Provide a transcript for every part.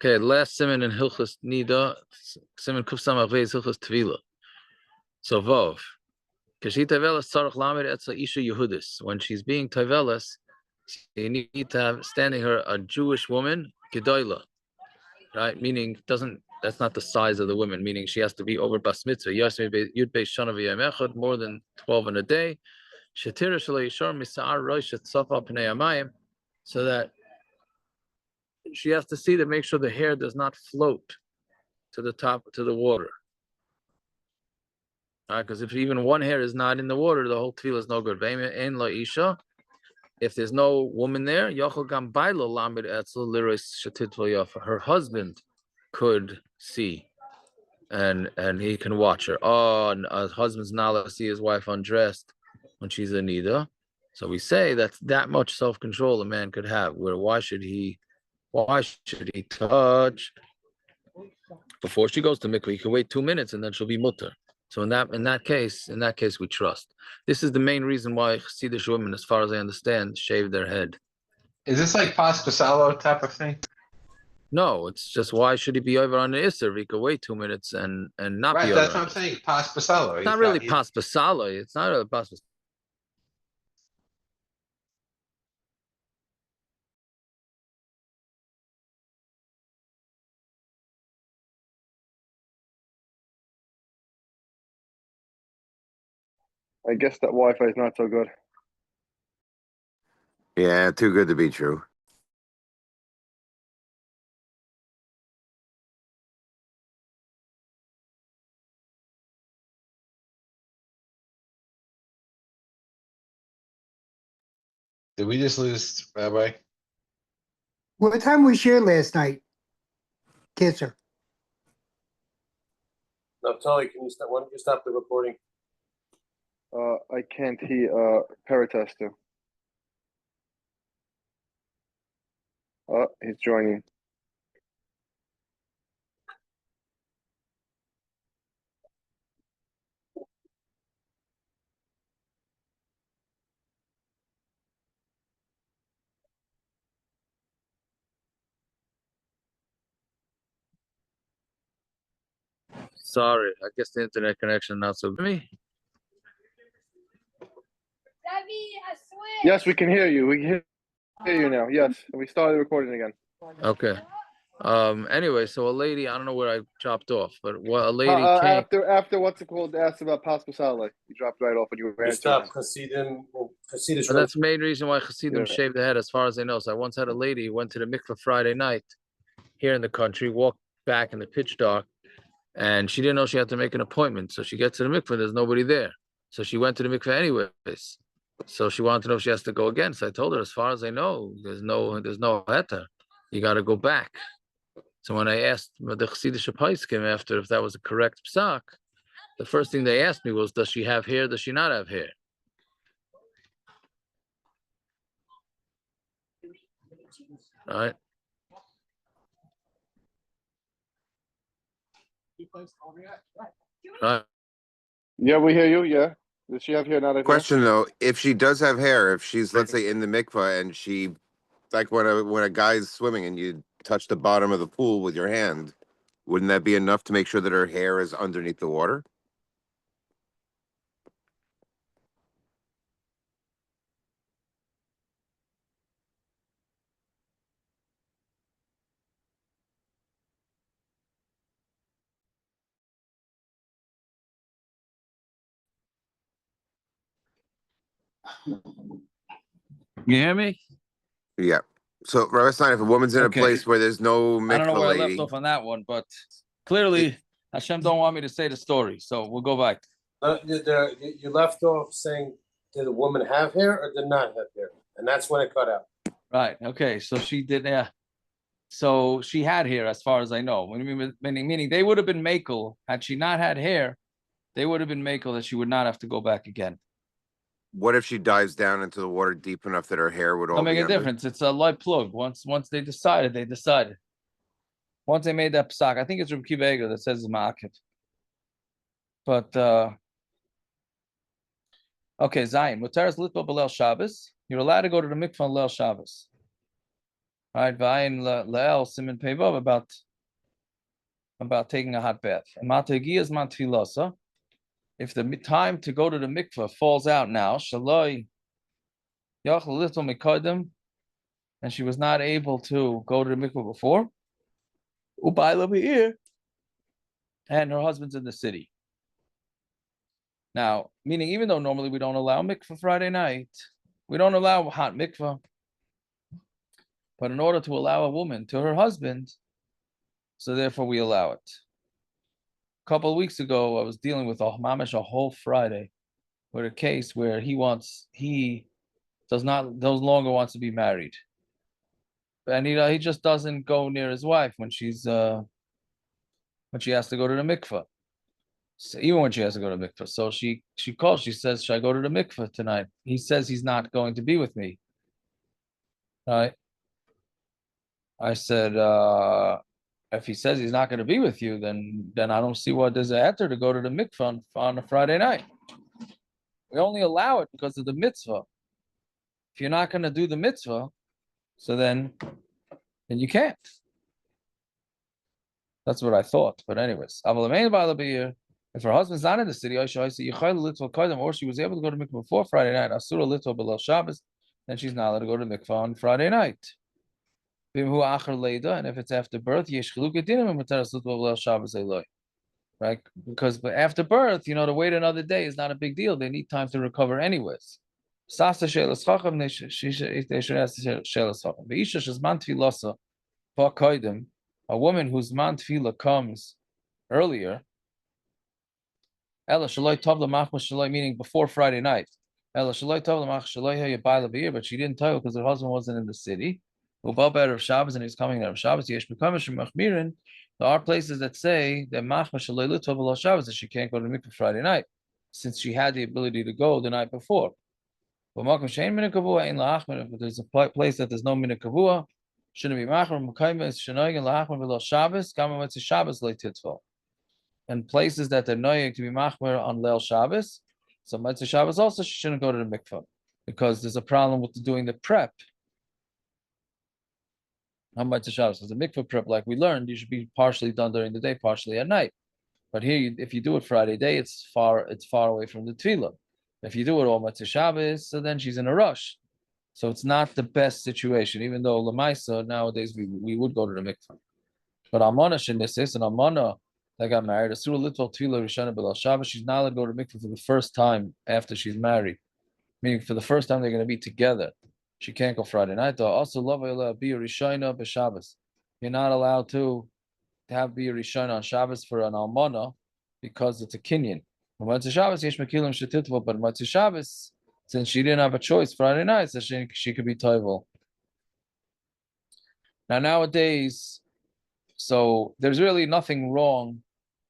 Okay, last siman in Hilchas Nida, siman Kuf Samach Vei is Hilchas Tvila. So Vov. Kashi Tavelas Tzarech Lamed Etza Isha Yehudis. When she's being Tavelas, you need to have standing her a Jewish woman, Gedoyla. Right? Meaning that's not the size of the woman, meaning she has to be over Bas Mitzvah. Yud Beis Shana V'Yom Echad, more than 12 in a day. Shetira Shalei Yishar Misa'ar Rosh Tzafa Pnei Amayim, so that she has to see to make sure the hair does not float to the top, to the water. Because if even one hair is not in the water, the whole tefillah is no good. If there's no woman there, her husband could see, and he can watch her. Oh, and a husband's not allowed to see his wife undressed when she's in nida. So we say that's that much self-control a man could have. Where why should he touch before she goes to mikveh? He can wait 2 minutes and then she'll be mutter. So in that case, we trust. This is the main reason why Chassidish women, as far as I understand, shave their head. Is this like pas pasalo type of thing? No, it's just why should he be over on the Isser? He could wait 2 minutes and not right, be over. That's what I'm saying. Pas pasalo. It's not really pas pasalo. It's not really pas pasalo. I guess that Wi-Fi is not so good. Yeah, too good to be true. Did we just lose Rabbi? What time we shared last night, Kitzur? No, Tully, why don't you stop the recording? I can't hear Paratester. He's joining. Sorry, I guess the internet connection not so good. Me? Yes, we can hear you. We can hear you now. Yes, we started recording again. Okay. Anyway, so a lady, I don't know where I dropped off, but a lady came after what's it called? Asked about Pas Pasale. You dropped right off when you were Stop Hasidim. But that's the main reason why Hasidim shave their head, as far as I know. So I once had a lady who went to the mikveh Friday night here in the country, walked back in the pitch dark, and she didn't know she had to make an appointment. So she gets to the mikveh, there's nobody there. So she went to the mikveh anyways. So she wanted to know if she has to go again. So I told her, as far as I know, there's no heta. You got to go back. So when I asked the Chassidish Paiskim after if that was a correct psak, the first thing they asked me was, does she have hair? Does she not have hair? All right. Yeah, we hear you. Yeah. Does she have hair? Not a Question though, if she does have hair, if she's, let's say, in the mikvah and she, like when a guy's swimming and you touch the bottom of the pool with your hand, wouldn't that be enough to make sure that her hair is underneath the water? You hear me? Yeah. So, Rabbi Stein, if a woman's in a place where there's no mikvah, I don't know where lady, I left off on that one, but clearly Hashem don't want me to say the story, so we'll go back. You left off saying, did the woman have hair or did not have hair? And that's when it cut out. Right. Okay. So she did. Yeah. So she had hair, as far as I know. Meaning they would have been makel had she not had hair. They would have been makel that she would not have to go back again. what if she dives down into the water deep enough that her hair would all Don't make a difference. It's a light plug. Once they decided, they decided. Once they made that psak, I think it's from Kiva Eger that says it's ma'akif. But okay, Zayin. Mutaras litba b'leil Shabbos. You're allowed to go to the mikvah on Leil Shabbos. All right, Vayin Leel Simon Pevov about taking a hot bath. Matagiyas Mantfilasa. If the time to go to the mikveh falls out now, Shaloi Yach Little Mikodim, and she was not able to go to the mikveh before, Ubayla Be'ir, and her husband's in the city. Now, meaning even though normally we don't allow mikveh Friday night, we don't allow hot mikveh, but in order to allow a woman to her husband, so therefore we allow it. A couple of weeks ago, I was dealing with a whole Friday with a case where he no longer wants to be married. And he just doesn't go near his wife when she has to go to the mikveh. So even when she has to go to the mikveh. So she calls, she says, should I go to the mikveh tonight? He says he's not going to be with me. Right? I said, if he says he's not going to be with you, then I don't see what there's an answer to go to the mikveh on a Friday night. We only allow it because of the mitzvah. If you're not going to do the mitzvah, so then you can't. That's what I thought. But anyways, if her husband's not in the city, or she was able to go to mikvah before Friday night, asura little below Shabbos, then she's not allowed to go to mikvah on Friday night. And if it's after birth, right? Because after birth, to wait another day is not a big deal. They need time to recover anyways. They should ask a woman whose man tefillah comes earlier, meaning before Friday night. But she didn't tell because her husband wasn't in the city. Of Shabbos, and he's coming out of Shabbos. There are places that say that Shabbos that she can't go to mikveh Friday night, since she had the ability to go the night before. But if there's a place that there's no minute kavua, shouldn't be machmer. And places that they're noying to be machmer on Leil Shabbos, so Motzei Shabbos also she shouldn't go to the mikveh because there's a problem with doing the prep. On Motzei Shabbos, the mikveh prep, like we learned, you should be partially done during the day, partially at night. But here, if you do it Friday day, it's far away from the tefillah. If you do it all Motzei Shabbos, so then she's in a rush. So it's not the best situation, even though Lamaisa, nowadays we would go to the mikveh. But Almana Shenisis and Almana that got married, Asura Little Tefillah Rishana B'Lal Shabbos, she's not allowed to go to mikveh for the first time after she's married. Meaning for the first time they're going to be together. She can't go Friday night. Also, be a Rishana b'Shabbos. You're not allowed to have be a Rishana on Shabbos for an Almana because it's a Kinyan. But Motzei Shabbos, since she didn't have a choice Friday night, so she could be toivel. Now nowadays, so there's really nothing wrong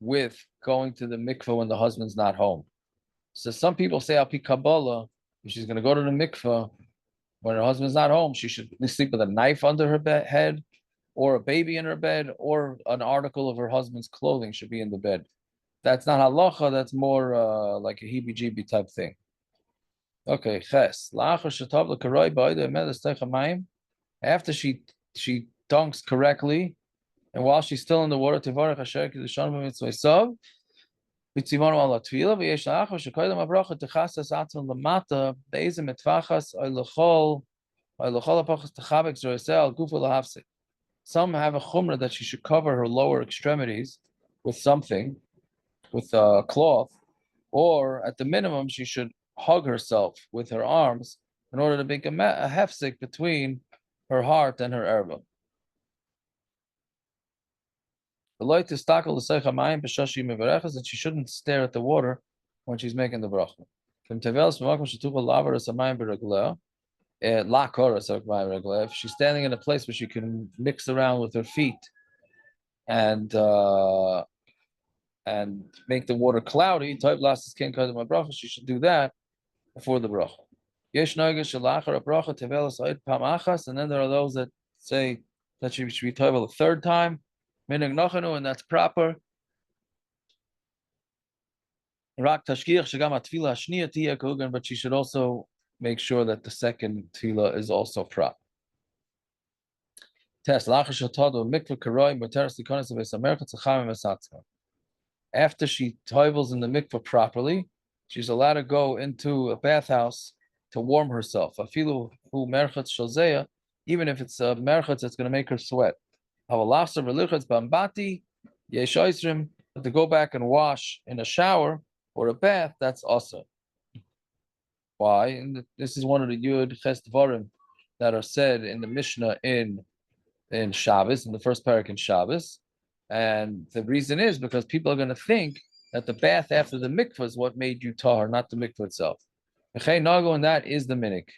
with going to the mikveh when the husband's not home. So some people say al pi Kabbalah, if she's going to go to the mikveh when her husband's not home, she should sleep with a knife under her head, or a baby in her bed, or an article of her husband's clothing should be in the bed. That's not halacha. That's more like a heebie-jeebie type thing. Okay, ches. After she dunks correctly, and while she's still in the water, some have a chumrah that she should cover her lower extremities with something, with a cloth, or at the minimum she should hug herself with her arms in order to make a hefsek between her heart and her erva. And she shouldn't stare at the water when she's making the bracha. If she's standing in a place where she can mix around with her feet and make the water cloudy, she should do that before the bracha. And then there are those that say that she should be toivel a third time, and that's proper. But she should also make sure that the second tefillah is also proper. Test. After she tovels in the mikvah properly, she's allowed to go into a bathhouse to warm herself. Afilu hu merchatz shalzeya, even if it's a merchatz that's going to make her sweat. Havalafsa v'lichas bambati yeshoisrim, to go back and wash in a shower or a bath, that's also. Why? And this is one of the Yud Ches Dvarim that are said in the Mishnah in Shabbos, in the first parak in Shabbos. And the reason is because people are going to think that the bath after the mikvah is what made you tahar, not the mikvah itself. And that is the minik.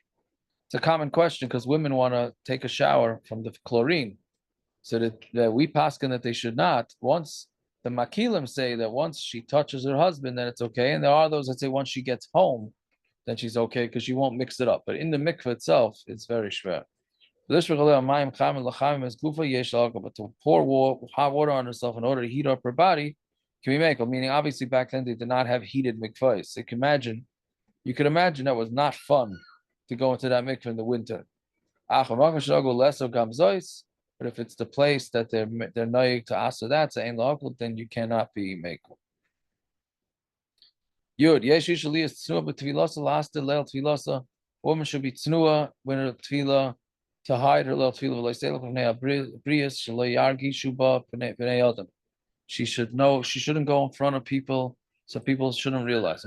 It's a common question because women want to take a shower from the chlorine. So that we paskin that they should not. Once the makilim say that once she touches her husband, then it's okay. And there are those that say once she gets home, then she's okay because she won't mix it up. But in the mikveh itself, it's very shver. But to pour hot water on herself in order to heat up her body can be make. Meaning, obviously, back then they did not have heated mikvahs. So you could imagine that was not fun to go into that mikveh in the winter. But if it's the place that they're noyig to answer that, then you cannot be makel. Yud yeshish aliyas tznuah b'tvilasa last leil tvilasa. Woman should be tznuah when her tvila to hide her leil tvila v'loisela v'nei abrius shelo yargi shuba v'nei adam. She should know. She shouldn't go in front of people, so people shouldn't realize.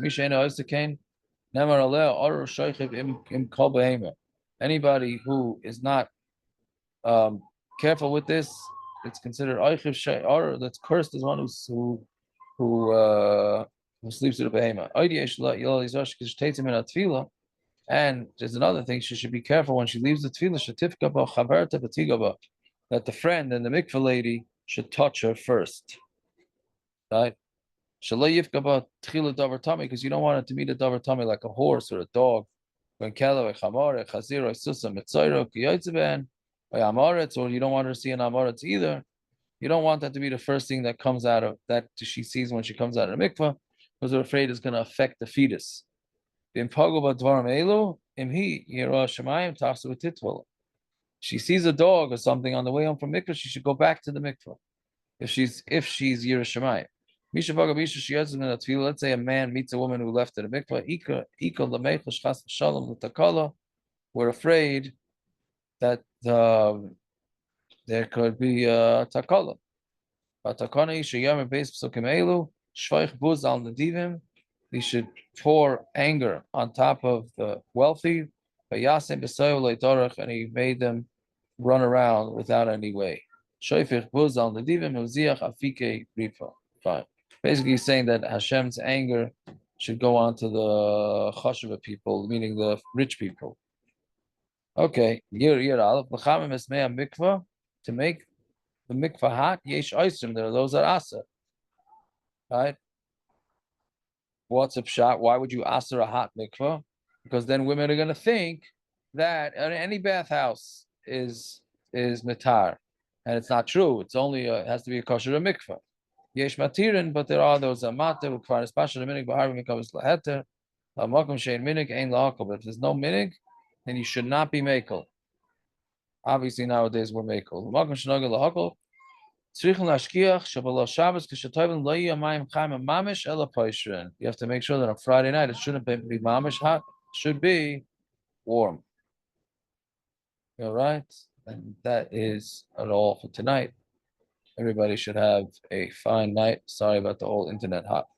Anybody who is not careful with this, it's considered oichiv shayar, that's cursed as one who sleeps with a behema. And there's another thing, she should be careful when she leaves the tefillah, that the friend and the mikveh lady should touch her first. Right? Because you don't want it to meet a davar tummy like a horse or a dog. Or you don't want her to see an amoritz either. You don't want that to be the first thing that comes out of that she sees when she comes out of the mikvah, because they're afraid it's going to affect the fetus. She sees a dog or something on the way home from mikvah, she should go back to the mikvah. If she's Yiras Shemayim. Let's say a man meets a woman who left at a mikvah. We're afraid that there could be a takala. He should pour anger on top of the wealthy, and he made them run around without any way. Basically, he's saying that Hashem's anger should go on to the chashuva people, meaning the rich people. Okay, mikvah, to make the mikvah hot, yesh oisim, there are those that asa. Right? What's a pshat? Why would you asa a hot mikvah? Because then women are going to think that any bathhouse is mitar, and it's not true. It's only it has to be a kosher mikvah. Yesh matirin, but there are those amata who kvar especially the minig b'harvi mikavos laheter. Makom shein minig ein lahakol. But if there's no minig, then you should not be makel. Obviously nowadays we're makel. Makom shenogel lahakol. You have to make sure that on Friday night it shouldn't be mamish hot, it should be warm. All right, and that is all for tonight. Everybody should have a fine night. Sorry about the whole internet hot.